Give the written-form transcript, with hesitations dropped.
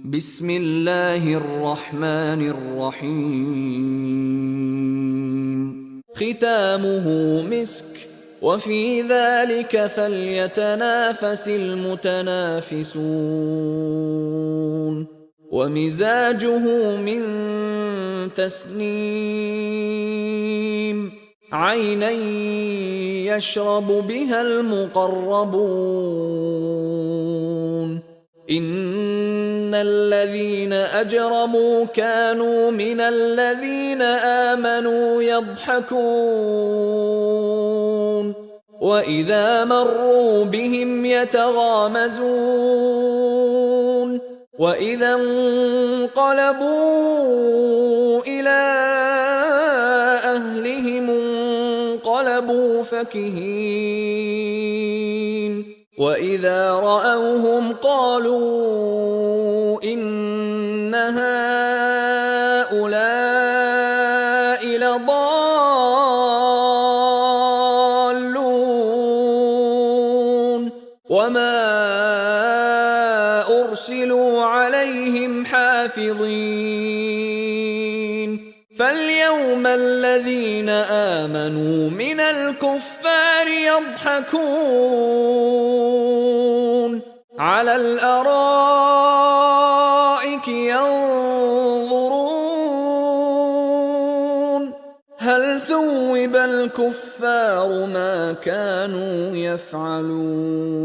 بسم الله الرحمن الرحيم ختامه مسك وفي ذلك فليتنافس المتنافسون ومزاجه من تسنيم عينا يشرب بها المقربون إن الذين أجرموا كانوا من الذين آمنوا يضحكون وإذا مروا بهم يتغامزون وإذا انقلبوا إلى أهلهم انقلبوا فكهين وإذا رأوهم قالوا إن هؤلاء لضالون وما أرسلوا عليهم حافظين فاليوم الذين آمنوا من الكفار يضحكون على الأرائك ينظرون هل ثوب الكفار ما كانوا يفعلون